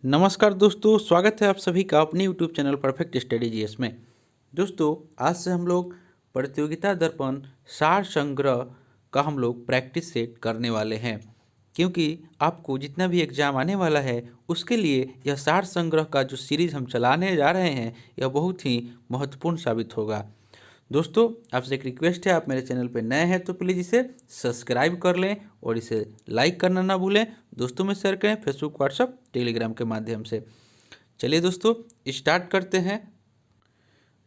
नमस्कार दोस्तों, स्वागत है आप सभी का अपने YouTube channel perfect study GS में। दोस्तों, आज से हम लोग प्रतियोगिता दर्पण सार संग्रह का हम लोग प्रैक्टिस सेट करने वाले हैं, क्योंकि आपको जितना भी एग्जाम आने वाला है उसके लिए यह सार संग्रह का जो सीरीज़ हम चलाने जा रहे हैं यह बहुत ही महत्वपूर्ण साबित होगा। दोस्तों, आपसे एक रिक्वेस्ट है, आप मेरे चैनल पर नए हैं तो प्लीज़ इसे सब्सक्राइब कर लें और इसे लाइक करना ना भूलें। दोस्तों में शेयर करें फेसबुक, व्हाट्सएप, टेलीग्राम के माध्यम से। चलिए दोस्तों, स्टार्ट करते हैं।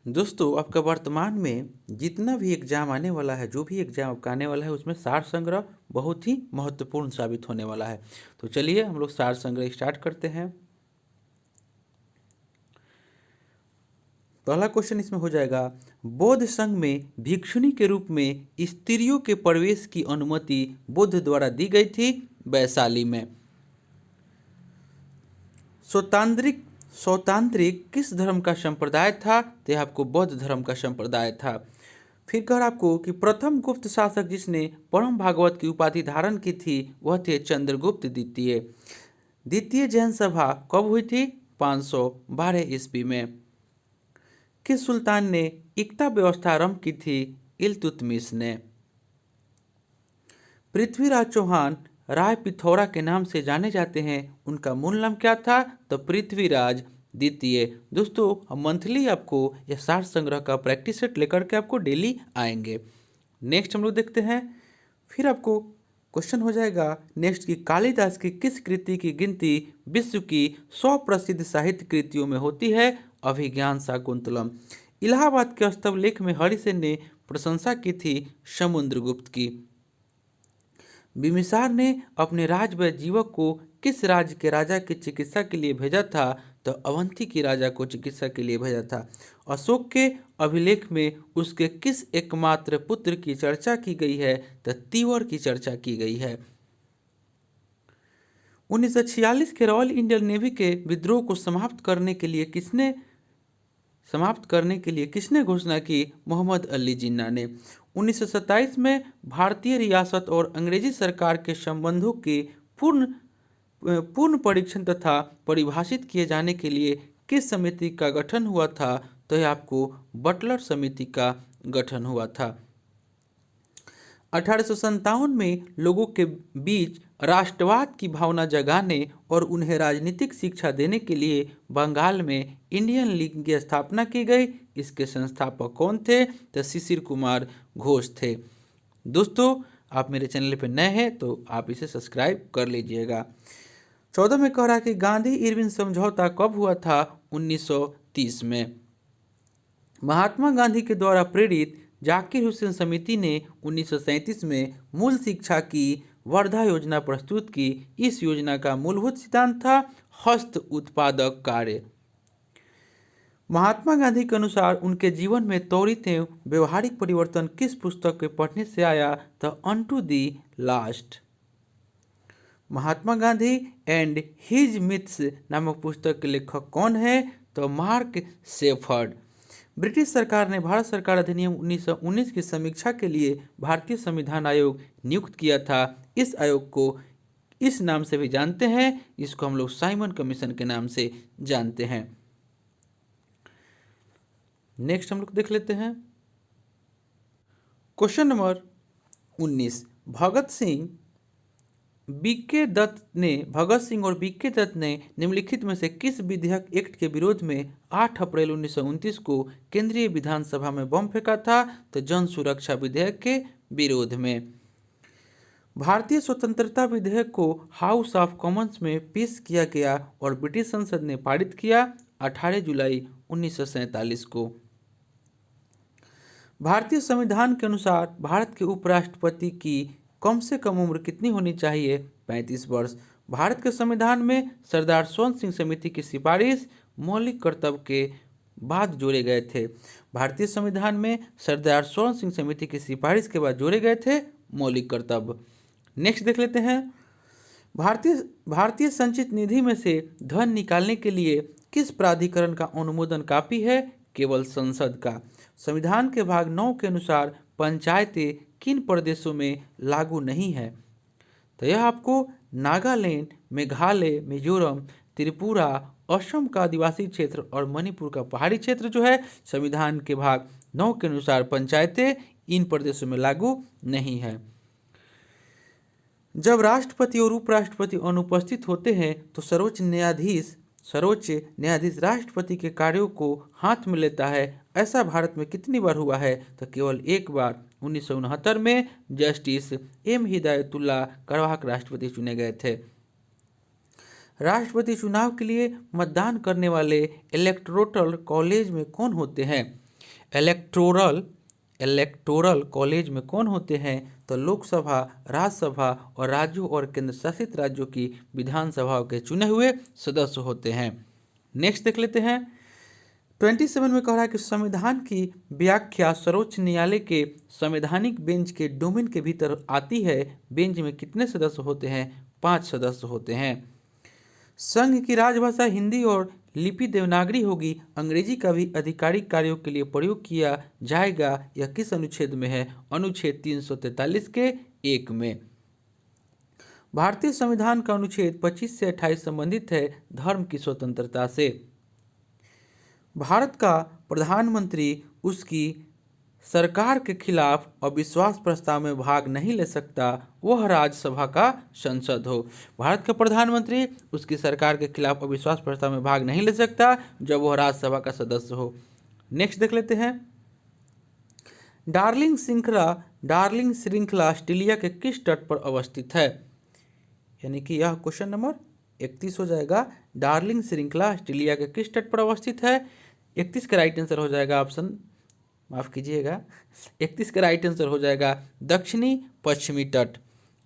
दोस्तों, आपका वर्तमान में जितना भी एग्जाम आने वाला है, जो भी एग्जाम आपका आने वाला है, उसमें सार संग्रह बहुत ही महत्वपूर्ण साबित होने वाला है। तो चलिए हम लोग सार संग्रह स्टार्ट करते हैं। पहला क्वेश्चन इसमें हो जाएगा, बौद्ध संघ में भिक्षुणी के रूप में स्त्रियों के प्रवेश की अनुमति बुद्ध द्वारा दी गई थी वैशाली में। स्वतांत्रिक स्वतांत्रिक किस धर्म का संप्रदाय था? तो यह आपको बौद्ध धर्म का संप्रदाय था। फिर कह आपको कि प्रथम गुप्त शासक जिसने परम भागवत की उपाधि धारण की थी वह थे चंद्रगुप्त द्वितीय। द्वितीय जैन सभा कब हुई थी? 512 ईस्वी में। किस सुल्तान ने इक्ता व्यवस्था आरंभ की थी? इल्तुतमिश ने। पृथ्वीराज चौहान राय पिथौरा के नाम से जाने जाते हैं, उनका मूल नाम क्या था? तो पृथ्वीराज द्वितीय। दोस्तों, हम मंथली आपको यह सार संग्रह का प्रैक्टिस सेट लेकर के आपको डेली आएंगे। नेक्स्ट हम लोग देखते हैं। फिर आपको क्वेश्चन हो जाएगा नेक्स्ट की, कालिदास की किस कृति की गिनती विश्व की 100 प्रसिद्ध साहित्य कृतियों में होती है? अभिज्ञान शाकुंतलम। इलाहाबाद के स्तंभ लेख में हरिसेन ने प्रशंसा की थी समुद्रगुप्त की। बिम्बिसार ने अपने राजवैजीवक को किस राज्य के राजा की चिकित्सा के लिए भेजा था? तो अवंती की राजा को चिकित्सा के लिए भेजा था। अशोक के अभिलेख में उसके किस एकमात्र पुत्र की चर्चा की गई है? तो तीवर की चर्चा की गई है। 1946 के रॉयल इंडियन नेवी के विद्रोह को समाप्त करने के लिए किसने घोषणा की? मोहम्मद अली जिन्ना ने। 1927 में भारतीय रियासत और अंग्रेजी सरकार के संबंधों के पूर्ण पूर्ण परीक्षण तथा परिभाषित किए जाने के लिए किस समिति का गठन हुआ था? तो यह आपको बटलर समिति का गठन हुआ था। 1857 में लोगों के बीच राष्ट्रवाद की भावना जगाने और उन्हें राजनीतिक शिक्षा देने के लिए बंगाल में इंडियन लीग की स्थापना की गई। इसके संस्थापक कौन थे? तो शिशिर कुमार घोष थे। दोस्तों, आप मेरे चैनल पर नए हैं तो आप इसे सब्सक्राइब कर लीजिएगा। 14 में कह रहा है कि गांधी इरविन समझौता कब हुआ था? 1930 में। महात्मा गांधी के द्वारा प्रेरित जाकिर हुसैन समिति ने 1937 में मूल शिक्षा की वर्धा योजना प्रस्तुत की। इस योजना का मूलभूत सिद्धांत था हस्त उत्पादक कार्य। महात्मा गांधी के अनुसार उनके जीवन में त्वरित एवं व्यवहारिक परिवर्तन किस पुस्तक के पढ़ने से आया? तो unto the last. Mahatma Gandhi and his myths नामक पुस्तक के लेखक कौन है? तो मार्क सेफर्ड। ब्रिटिश सरकार ने भारत सरकार अधिनियम 1919 की समीक्षा के लिए भारतीय संविधान आयोग नियुक्त किया था। इस आयोग को इस नाम से भी जानते हैं, इसको हम लोग साइमन कमीशन के नाम से जानते हैं। नेक्स्ट हम लोग देख लेते हैं क्वेश्चन नंबर 19। भगत सिंह और बीके दत्त ने निम्नलिखित में से किस विधायक एक्ट के विरोध में 8 अप्रैल 1929 को केंद्रीय विधानसभा में बम फेंका था? तो जन सुरक्षा विधेयक के विरोध में। भारतीय स्वतंत्रता विधेयक को हाउस ऑफ कॉमन्स में पेश किया गया और ब्रिटिश संसद ने पारित किया 18 जुलाई 1947 को। भारतीय संविधान के अनुसार भारत के उपराष्ट्रपति की कम से कम उम्र कितनी होनी चाहिए? 35 वर्ष। भारत के संविधान में सरदार स्वर्ण सिंह समिति की सिफारिश मौलिक कर्तव्य के बाद जोड़े गए थे। भारतीय संविधान में सरदार स्वर्ण सिंह समिति की सिफारिश के बाद जोड़े गए थे मौलिक कर्तव्य। नेक्स्ट देख लेते हैं। भारतीय संचित निधि में से धन निकालने के लिए किस प्राधिकरण का अनुमोदन काफी है? केवल संसद का। संविधान के भाग 9 के अनुसार पंचायतें किन प्रदेशों में लागू नहीं है? तो यह आपको नागालैंड, मेघालय, मिजोरम, त्रिपुरा, असम का आदिवासी क्षेत्र और मणिपुर का पहाड़ी क्षेत्र जो है संविधान के भाग 9 के अनुसार पंचायतें इन प्रदेशों में लागू नहीं है। जब राष्ट्रपति और उपराष्ट्रपति अनुपस्थित होते हैं तो सर्वोच्च न्यायाधीश राष्ट्रपति के कार्यों को हाथ में लेता है। ऐसा भारत में कितनी बार हुआ है? तो केवल एक बार, 1969 में जस्टिस एम हिदायतुल्लाह कार्वाक राष्ट्रपति चुने गए थे। राष्ट्रपति चुनाव के लिए मतदान करने वाले इलेक्टोरल कॉलेज में कौन होते हैं? इलेक्टोरल कॉलेज में कौन होते हैं? तो लोकसभा, राज्यसभा और राज्यों और केंद्र शासित राज्यों की विधानसभाओं के चुने हुए सदस्य होते हैं। नेक्स्ट देख लेते हैं। 27 में कह रहा है कि संविधान की व्याख्या सर्वोच्च न्यायालय के संवैधानिक बेंच के डोमेन के भीतर आती है। बेंच में कितने सदस्य होते हैं? 5 सदस्य होते हैं। संघ की राजभाषा हिंदी और लिपि देवनागरी होगी। अंग्रेजी का भी आधिकारिक कार्यों के लिए प्रयोग किया जाएगा। यह किस अनुच्छेद में है? अनुच्छेद 343 के 1 में। भारतीय संविधान का अनुच्छेद 25 से 28 संबंधित है धर्म की स्वतंत्रता से। भारत का प्रधानमंत्री उसकी सरकार के खिलाफ अविश्वास प्रस्ताव में भाग नहीं ले सकता, वह राज्यसभा का सांसद हो। भारत का प्रधानमंत्री उसकी सरकार के खिलाफ अविश्वास प्रस्ताव में भाग नहीं ले सकता जब वह राज्यसभा का सदस्य हो। नेक्स्ट देख लेते हैं। डार्लिंग श्रृंखला ऑस्ट्रेलिया के किस तट पर अवस्थित है? यानी कि यह क्वेश्चन नंबर 31 हो जाएगा। डार्लिंग श्रृंखला ऑस्ट्रेलिया के किस तट पर अवस्थित है? 31 का राइट आंसर हो जाएगा ऑप्शन, माफ कीजिएगा, 31 का राइट आंसर हो जाएगा दक्षिणी पश्चिमी तट।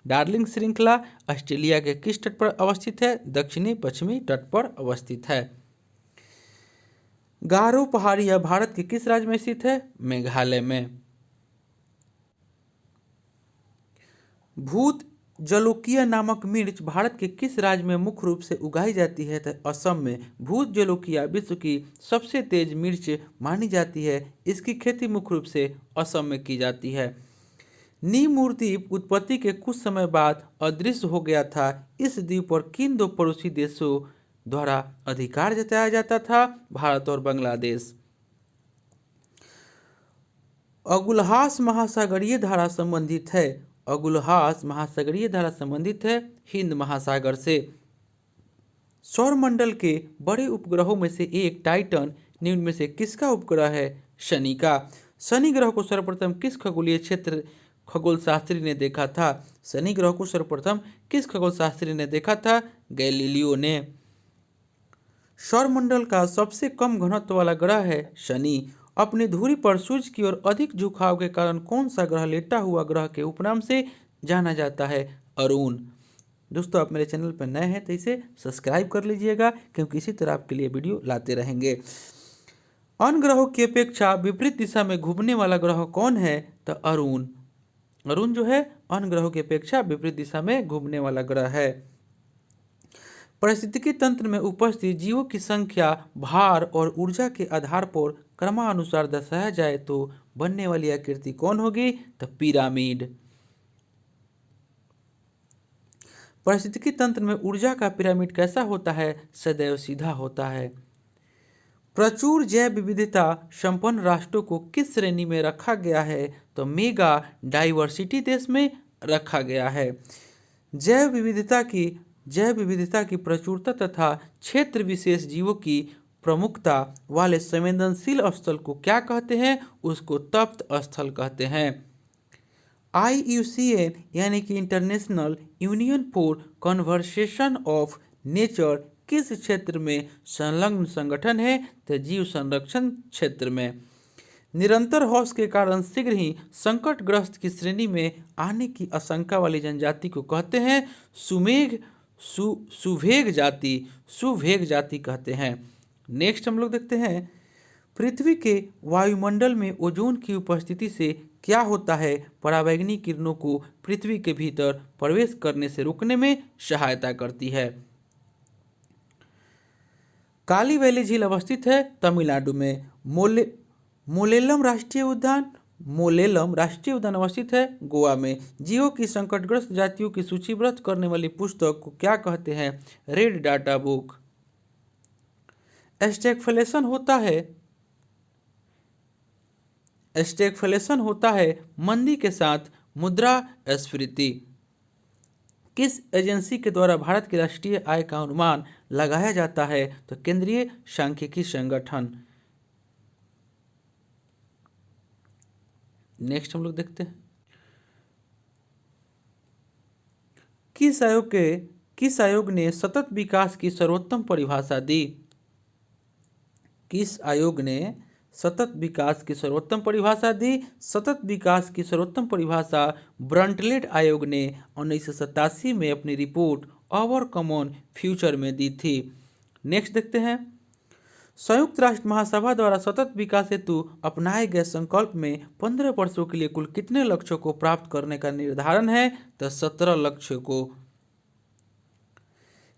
डार्लिंग श्रृंखला ऑस्ट्रेलिया के किस तट पर अवस्थित है? दक्षिणी पश्चिमी तट पर अवस्थित है। गारो पहाड़ियां भारत के किस राज्य में स्थित है? मेघालय में। भूत जलोकिया नामक मिर्च भारत के किस राज्य में मुख्य रूप से उगाई जाती है? तो असम में। भूत जलोकिया विश्व की सबसे तेज मिर्च मानी जाती है। इसकी खेती मुख्य रूप से असम में की जाती है। नीमूर द्वीप उत्पत्ति के कुछ समय बाद अदृश्य हो गया था। इस द्वीप पर किन 2 पड़ोसी देशों द्वारा अधिकार जताया जाता था? भारत और बांग्लादेश। अगुलहास महासागरीय धारा संबंधित है। अगुलहास महासागरीय धारा संबंधित है हिंद महासागर से। सौरमंडल के बड़े उपग्रहों में से एक टाइटन निम्न में से किसका उपग्रह है? शनि का। शनि ग्रह को सर्वप्रथम किस खगोल शास्त्री ने देखा था? शनि ग्रह को सर्वप्रथम किस खगोल शास्त्री ने देखा था? गैलीलियो ने। सौरमंडल का सबसे कम घनत्व वाला ग्रह है शनि। अपनी धुरी पर सूर्य की ओर अधिक झुकाव के कारण कौन सा ग्रह लेटा हुआ ग्रह के उपनाम से जाना जाता है? अरुण। दोस्तों, आप मेरे चैनल पर नए हैं तो इसे सब्सक्राइब कर लीजिएगा, क्योंकि इसी तरह आपके लिए वीडियो लाते रहेंगे। अन्य ग्रहों की अपेक्षा विपरीत दिशा में घूमने वाला ग्रह कौन है? तो अरुण। अरुण जो है अन्य ग्रहों की अपेक्षा विपरीत दिशा में घूमने वाला ग्रह है। पारिस्थितिकी तंत्र में उपस्थित जीवों की संख्या, भार और ऊर्जा के आधार पर क्रमानुसार दर्शाया जाए तो बनने वाली आकृति कौन होगी? तो पिरामिड। पारिस्थितिकी तंत्र में ऊर्जा का पिरामिड कैसा होता है? सदैव सीधा होता है। प्रचुर जैव विविधता संपन्न राष्ट्रों को किस श्रेणी में रखा गया है? तो मेगा डाइवर्सिटी देश में रखा गया है। जैव विविधता की प्रचुरता तथा क्षेत्र विशेष जीवों की प्रमुखता वाले संवेदनशील स्थल को क्या कहते हैं? उसको तप्त स्थल कहते हैं। IUCN यानी कि international union for conservation of nature किस क्षेत्र में संलग्न संगठन है? तो जीव संरक्षण क्षेत्र में। निरंतर ह्रास के कारण शीघ्र ही संकटग्रस्त की श्रेणी में आने की आशंका वाली जनजाति को कहते हैं सुभेग जाति कहते हैं। नेक्स्ट हम लोग देखते हैं, पृथ्वी के वायुमंडल में ओजोन की उपस्थिति से क्या होता है? पराबैंगनी किरणों को पृथ्वी के भीतर प्रवेश करने से रोकने में सहायता करती है। काली वैली झील अवस्थित है तमिलनाडु में। मोलेलम राष्ट्रीय उद्यान अवस्थित है गोवा में। जीवों की संकटग्रस्त जातियों की सूचीबद्ध करने वाली पुस्तक को क्या कहते हैं? Red data book. स्टैगफ्लेशन होता है स्टैगफ्लेशन होता है मंदी के साथ मुद्रास्फीति। किस एजेंसी के द्वारा भारत की राष्ट्रीय आय का अनुमान लगाया जाता है? तो केंद्रीय सांख्यिकी संगठन। नेक्स्ट हम लोग देखते हैं, किस आयोग ने सतत विकास की सर्वोत्तम परिभाषा दी? किस आयोग ने सतत विकास की सर्वोत्तम परिभाषा दी? सतत विकास की सर्वोत्तम परिभाषा ब्रंटलेट आयोग ने 1987 में अपनी रिपोर्ट आवर कॉमन फ्यूचर में दी थी। नेक्स्ट देखते हैं, संयुक्त राष्ट्र महासभा द्वारा सतत विकास हेतु अपनाए गए संकल्प में 15 वर्षों के लिए कुल कितने लक्ष्यों को प्राप्त करने का निर्धारण है? तो 17 लक्ष्यों को।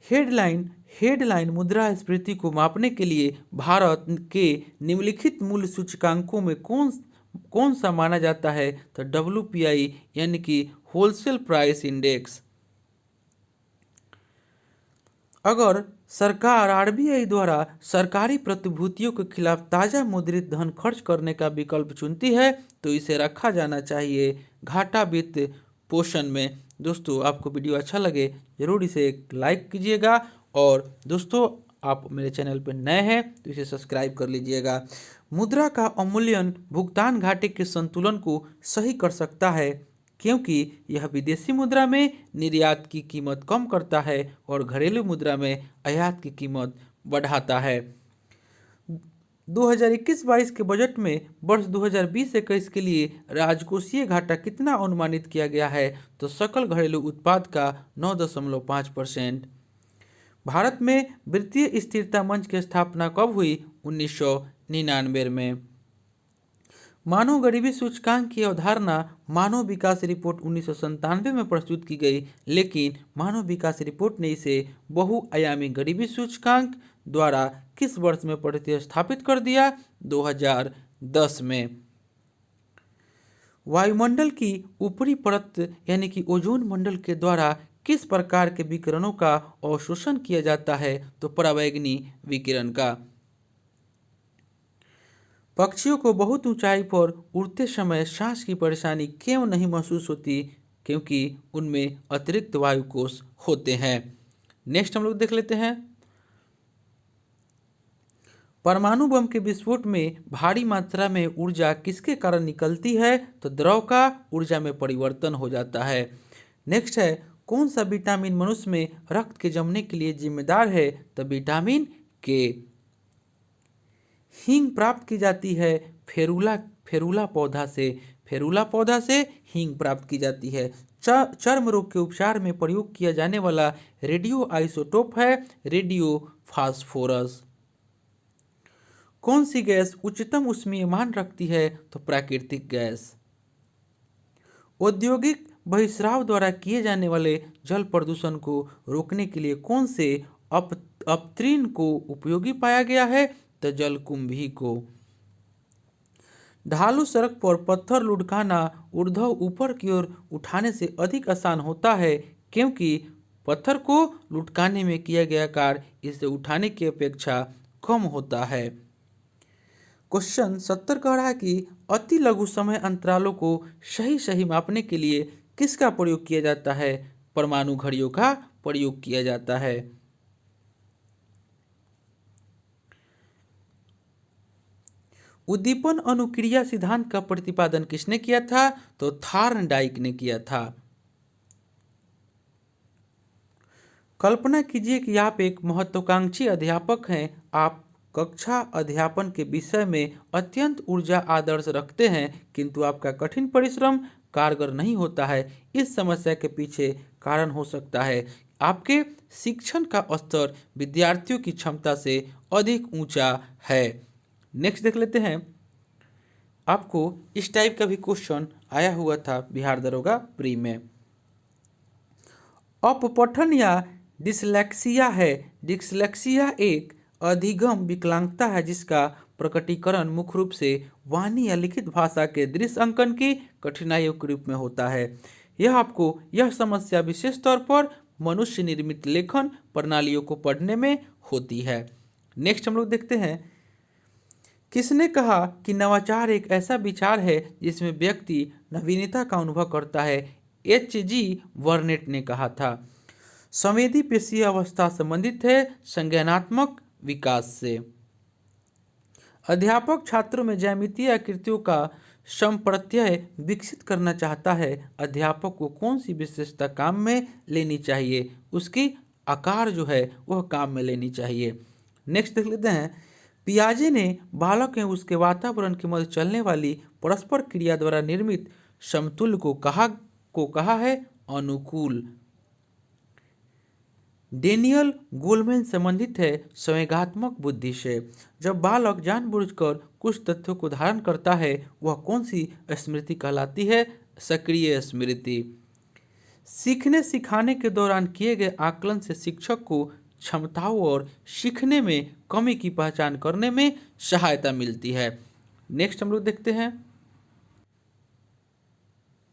हेडलाइन मुद्रास्फीति को मापने के लिए भारत के निम्नलिखित मूल्य सूचकांकों में कौन सा माना जाता है? तो WPI यानी कि होलसेल प्राइस इंडेक्स। अगर सरकार RBI द्वारा सरकारी प्रतिभूतियों के खिलाफ ताज़ा मुद्रित धन खर्च करने का विकल्प चुनती है तो इसे रखा जाना चाहिए घाटा वित्त पोषण में। दोस्तों, आपको वीडियो अच्छा लगे ज़रूर इसे एक लाइक कीजिएगा, और दोस्तों आप मेरे चैनल पर नए हैं तो इसे सब्सक्राइब कर लीजिएगा। मुद्रा का अवमूल्यन भुगतान घाटे के संतुलन को सही कर सकता है, क्योंकि यह विदेशी मुद्रा में निर्यात की कीमत कम करता है और घरेलू मुद्रा में आयात की कीमत बढ़ाता है। 2021-22 के बजट में वर्ष 2020-21 के लिए राजकोषीय घाटा कितना अनुमानित किया गया है? तो सकल घरेलू उत्पाद का 9.5%। भारत में वित्तीय स्थिरता मंच की स्थापना कब हुई? 1999 में। मानव गरीबी सूचकांक की अवधारणा मानव विकास रिपोर्ट 1997 में प्रस्तुत की गई, लेकिन मानव विकास रिपोर्ट ने इसे बहुआयामी गरीबी सूचकांक द्वारा किस वर्ष में प्रतिस्थापित कर दिया? 2010 में। वायुमंडल की ऊपरी परत यानी कि ओजोन मंडल के द्वारा किस प्रकार के विकिरणों का अवशोषण किया जाता है? तो पराबैंगनी विकिरण का। पक्षियों को बहुत ऊंचाई पर उड़ते समय सांस की परेशानी क्यों नहीं महसूस होती? क्योंकि उनमें अतिरिक्त वायु कोष होते हैं। नेक्स्ट हम लोग देख लेते हैं, परमाणु बम के विस्फोट में भारी मात्रा में ऊर्जा किसके कारण निकलती है? तो द्रव का ऊर्जा में परिवर्तन हो जाता है। नेक्स्ट है, कौन सा विटामिन मनुष्य में रक्त के जमने के लिए जिम्मेदार है? तो विटामिन के। हींग प्राप्त की जाती है फेरुला पौधा से हींग प्राप्त की जाती है। चर्म रोग के उपचार में प्रयोग किया जाने वाला रेडियो आइसोटोप है रेडियो फास्फोरस। कौन सी गैस उच्चतम ऊष्मीय मान रखती है? तो प्राकृतिक गैस। औद्योगिक बहिस्राव द्वारा किए जाने वाले जल प्रदूषण को रोकने के लिए कौन से अपतृण को उपयोगी पाया गया है? तो जलकुंभी को। ढालू सड़क पर पत्थर लुढ़काना ऊर्ध्व ऊपर की ओर उठाने से अधिक आसान होता है, क्योंकि पत्थर को लुढ़काने में किया गया कार्य इसे उठाने की अपेक्षा कम होता है। क्वेश्चन 70 कह रहा है कि अति लघु समय अंतरालों को सही मापने के लिए किसका प्रयोग किया जाता है? परमाणु घड़ियों का प्रयोग किया जाता है। उद्दीपन अनुक्रिया सिद्धांत का प्रतिपादन किसने किया था? तो थार्नडाइक ने किया था। कल्पना कीजिए कि आप एक महत्वाकांक्षी अध्यापक हैं। आप कक्षा अध्यापन के विषय में अत्यंत ऊर्जा आदर्श रखते हैं, किंतु आपका कठिन परिश्रम कारगर नहीं होता है। इस समस्या के पीछे कारण हो सकता है आपके शिक्षण का स्तर विद्यार्थियों की क्षमता से अधिक ऊंचा है। नेक्स्ट देख लेते हैं, आपको इस टाइप का भी क्वेश्चन आया हुआ था बिहार दरोगा प्री में। अपपठन या डिसलेक्सिया है। डिसलेक्सिया एक अधिगम विकलांगता है जिसका प्रकटीकरण मुख्य रूप से वाणी या लिखित भाषा के दृश्य अंकन की कठिनाइयों के रूप में होता है। यह समस्या विशेष तौर पर मनुष्य निर्मित लेखन प्रणालियों को पढ़ने में होती है। नेक्स्ट हम लोग देखते हैं, किसने कहा कि नवाचार एक ऐसा विचार है जिसमें व्यक्ति नवीनता का अनुभव करता है? H.G. वर्नेट ने कहा था। संवेदी पेशीय अवस्था संबंधित है संज्ञानात्मक विकास से। अध्यापक छात्रों में ज्यामितीय आकृतियों का संप्रत्यय विकसित करना चाहता है। अध्यापक को कौन सी विशेषता काम में लेनी चाहिए? उसकी आकार जो है वह काम में लेनी चाहिए। नेक्स्ट देख लेते हैं, पियाजे ने बालक एवं उसके वातावरण के मध्य चलने वाली परस्पर क्रिया द्वारा निर्मित समतुल्य को कहा है अनुकूल। डेनियल गोलमैन संबंधित है संवेगात्मक बुद्धि से। जब बालक जानबूझकर कुछ तथ्यों को धारण करता है वह कौन सी स्मृति कहलाती है? सक्रिय स्मृति। सीखने सिखाने के दौरान किए गए आकलन से शिक्षक को क्षमताओं और सीखने में कमी की पहचान करने में सहायता मिलती है। नेक्स्ट हम लोग देखते हैं,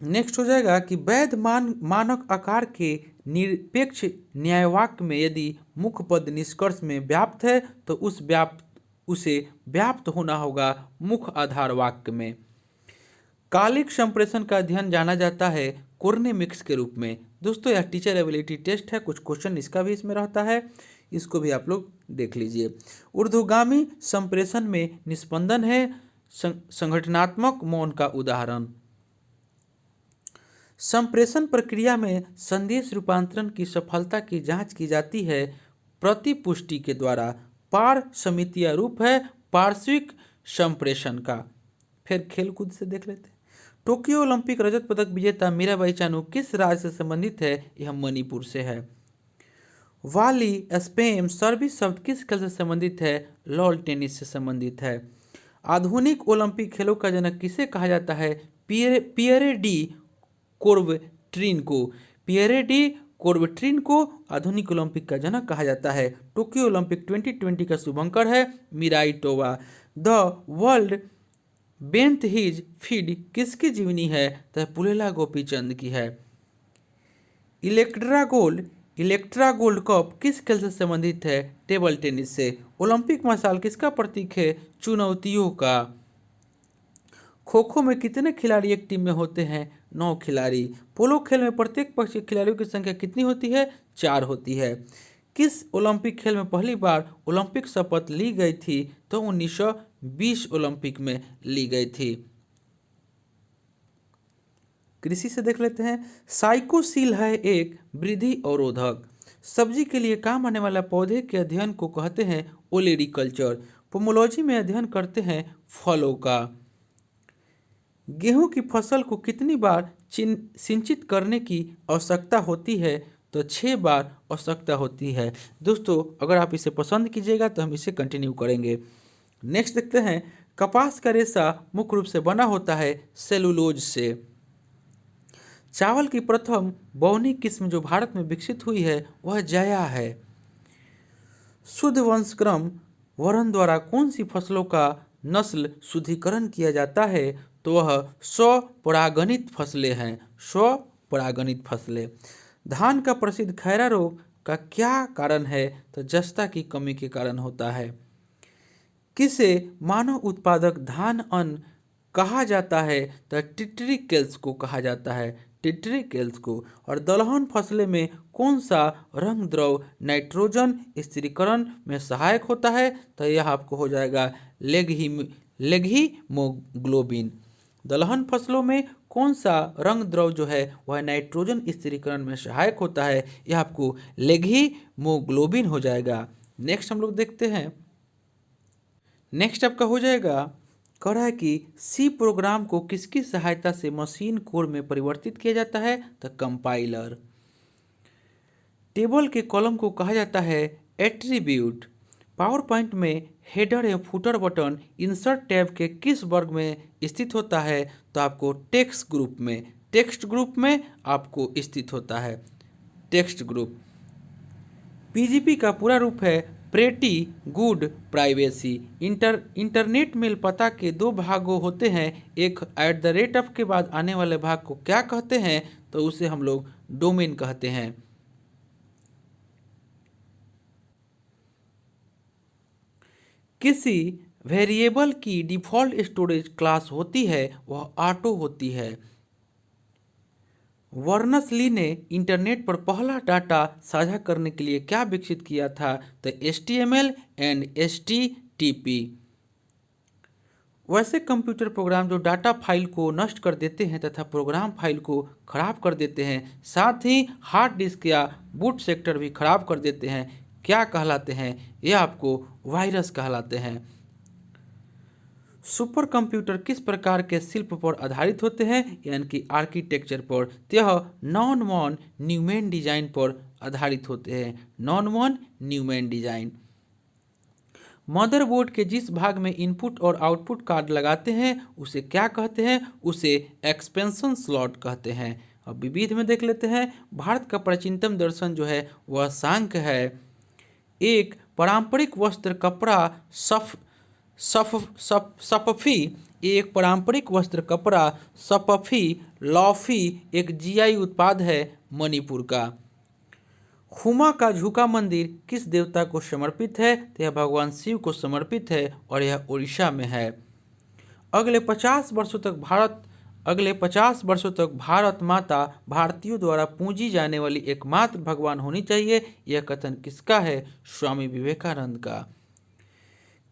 नेक्स्ट हो जाएगा कि वैध मानक आकार के निरपेक्ष न्यायवाक्य में यदि मुख्य पद निष्कर्ष में व्याप्त है तो उसे व्याप्त होना होगा मुख्य आधार वाक्य में। कालिक संप्रेषण का अध्ययन जाना जाता है कोर्नेमिक्स के रूप में। दोस्तों यह टीचर एबिलिटी टेस्ट है, कुछ क्वेश्चन इसका भी इसमें रहता है, इसको भी आप लोग देख लीजिए। ऊर्ध्वगामी संप्रेषण में निस्पंदन है संगठनात्मक मौन का उदाहरण। संप्रेषण प्रक्रिया में संदेश रूपांतरण की सफलता की जांच की जाती है प्रतिपुष्टि के द्वारा। पारसमितीय रूप है पार्श्विक संप्रेषण का। फिर खेलकूद से देख लेते हैं, टोक्यो ओलंपिक रजत पदक विजेता मीराबाई चानू किस राज्य से संबंधित है? यह मणिपुर से है। वाली स्पेम सर्विस शब्द किस खेल से संबंधित है? लॉन टेनिस से संबंधित है। आधुनिक ओलंपिक खेलों का जनक किसे कहा जाता है? पियरे डी कोर्बट्रीन को। पियरे डी कोर्बट्रीन को आधुनिक ओलंपिक का जनक कहा जाता है। टोक्यो ओलंपिक 2020 का शुभंकर है Miraitowa. The world beneath his feet किसकी जीवनी है? तो पुलेला गोपीचंद की है। इलेक्ट्रा गोल्ड कप किस खेल से संबंधित है? टेबल टेनिस से। ओलंपिक मशाल किसका प्रतीक है? चुनौतियों का। खो खो में कितने खिलाड़ी एक टीम में होते हैं? 9 खिलाड़ी। पोलो खेल में प्रत्येक पक्ष के खिलाड़ियों की संख्या कितनी होती है? 4 होती है। किस ओलंपिक खेल में पहली बार ओलंपिक शपथ ली गई थी? तो 1920 ओलंपिक में ली गई थी। कृषि से देख लेते हैं, साइकोसील है एक वृद्धि अवरोधक। सब्जी के लिए काम आने वाला पौधे के अध्ययन को कहते हैं ओलेरीकल्चर। पोमोलॉजी में अध्ययन करते हैं फलों का। गेहूं की फसल को कितनी बार सिंचित करने की आवश्यकता होती है? तो 6 बार आवश्यकता होती है। दोस्तों अगर आप इसे पसंद कीजिएगा तो हम इसे कंटिन्यू करेंगे। नेक्स्ट देखते हैं, कपास का रेशा मुख्य रूप से बना होता है सेलुलोज से। चावल की प्रथम बौनी किस्म जो भारत में विकसित हुई है वह जया है। शुद्ध वंशक्रम वर्ण द्वारा कौन सी फसलों का नस्ल शुद्धिकरण किया जाता है? तो वह स्वपरागणित फसलें हैं। स्वपरागणित फसलें। धान का प्रसिद्ध खैरा रोग का क्या कारण है? तो जस्ता की कमी के कारण होता है। किसे मानव उत्पादक धान अन्न कहा जाता है? तो टिट्रिकेल्स को कहा जाता है, टिट्रिकेल्स को। और दलहन फसलें में कौन सा रंग द्रव नाइट्रोजन स्थिरीकरण में सहायक होता है? तो यह आपको हो जाएगा लेगहीमोग्लोबिन। दलहन फसलों में कौन सा रंग द्रव जो है वह नाइट्रोजन स्थिरीकरण में सहायक होता है? यह आपको लेगहीमोग्लोबिन हो जाएगा। नेक्स्ट हम लोग देखते हैं, नेक्स्ट आपका हो जाएगा, कह रहा है कि सी प्रोग्राम को किसकी सहायता से मशीन कोड में परिवर्तित किया जाता है? तो कंपाइलर। टेबल के कॉलम को कहा जाता है एट्रीब्यूट। पावर पॉइंट में हेडर एवं फुटर बटन इंसर्ट टैब के किस वर्ग में स्थित होता है? तो आपको टेक्स्ट ग्रुप में आपको स्थित होता है, टेक्स्ट ग्रुप। पीजीपी का पूरा रूप है pretty good privacy. Internet mail पता के 2 भागों होते हैं, एक @ के बाद आने वाले भाग को क्या कहते हैं? तो उसे हम लोग डोमेन कहते हैं। किसी वेरिएबल की डिफ़ॉल्ट स्टोरेज क्लास होती है वह ऑटो होती है। वर्नस ली ने इंटरनेट पर पहला डाटा साझा करने के लिए क्या विकसित किया था? तो HTML एंड HTTP। वैसे कंप्यूटर प्रोग्राम जो डाटा फाइल को नष्ट कर देते हैं तथा प्रोग्राम फाइल को खराब कर देते हैं, साथ ही हार्ड डिस्क या बूट सेक्टर भी खराब कर देते हैं, क्या कहलाते हैं? ये आपको वायरस कहलाते हैं। सुपर कंप्यूटर किस प्रकार के शिल्प पर आधारित होते हैं? यानी कि आर्किटेक्चर पर। तो यह नॉन वॉन न्यूमैन डिजाइन पर आधारित होते हैं। Non von Neumann design. Motherboard के जिस भाग में इनपुट और आउटपुट कार्ड लगाते हैं उसे क्या कहते हैं? उसे एक्सपेंशन स्लॉट कहते हैं। अब विविध में देख लेते हैं। भारत का प्राचीनतम दर्शन जो है वह सांख्य है। एक पारंपरिक वस्त्र कपड़ा सफफी एक पारंपरिक वस्त्र कपड़ा सफफी लॉफी एक जीआई उत्पाद है मणिपुर का। हुमा का झुका मंदिर किस देवता को समर्पित है? तो यह भगवान शिव को समर्पित है और यह उड़ीसा में है। अगले 50 वर्षों तक भारत माता भारतीयों द्वारा पूजी जाने वाली एकमात्र भगवान होनी चाहिए, यह कथन किसका है? स्वामी विवेकानंद का।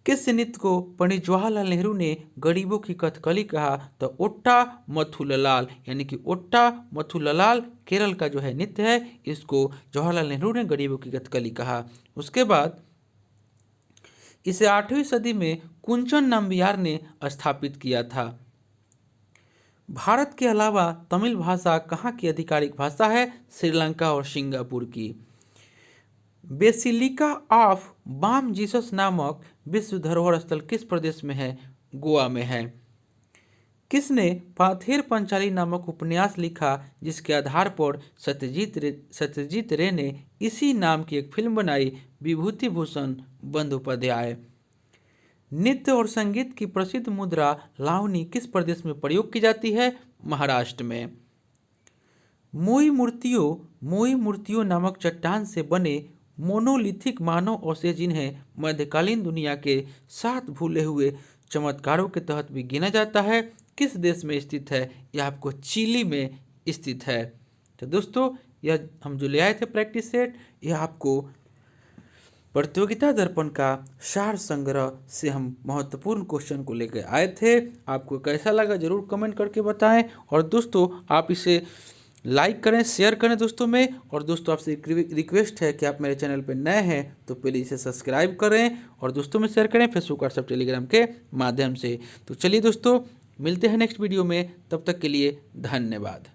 किस नृत्य को पंडित जवाहरलाल नेहरू ने गरीबों की कथकली कहा? तो ओट्टा मथुल्लाल, यानी कि ओट्टा मथुल्लाल केरल का जो है नृत्य है, इसको जवाहरलाल नेहरू ने गरीबों की कथकली कहा। उसके बाद इसे 8वीं सदी में कुंचन नम्बियार ने स्थापित किया था। भारत के अलावा तमिल भाषा कहाँ की आधिकारिक भाषा है? श्रीलंका और सिंगापुर की। बेसिलिका ऑफ बॉम जीसस नामक विश्व धरोहर स्थल किस प्रदेश में है? गोवा में है। किसने पाथेर पंचाली नामक उपन्यास लिखा जिसके आधार पर सत्यजीत रे ने इसी नाम की एक फिल्म बनाई, विभूति भूषण बंदोपाध्याय। नृत्य और संगीत की प्रसिद्ध मुद्रा लावनी किस प्रदेश में प्रयोग की जाती है? महाराष्ट्र में। मोई मूर्तियों नामक चट्टान से बने मोनोलिथिक मानव अवशेष जिन्हें मध्यकालीन दुनिया के 7 भूले हुए चमत्कारों के तहत भी गिना जाता है, किस देश में स्थित है? यह आपको चिली में स्थित है। तो दोस्तों, यह हम जो ले आए थे प्रैक्टिस सेट, यह आपको प्रतियोगिता दर्पण का सार संग्रह से हम महत्वपूर्ण क्वेश्चन को लेकर आए थे। आपको कैसा लगा जरूर कमेंट करके बताएं। और दोस्तों, आप इसे लाइक करें, शेयर करें दोस्तों में। और दोस्तों, आपसे रिक्वेस्ट है कि आप मेरे चैनल पर नए हैं तो प्लीज़ इसे सब्सक्राइब करें और दोस्तों में शेयर करें फेसबुक, व्हाट्सएप, टेलीग्राम के माध्यम से। तो चलिए दोस्तों, मिलते हैं नेक्स्ट वीडियो में। तब तक के लिए धन्यवाद।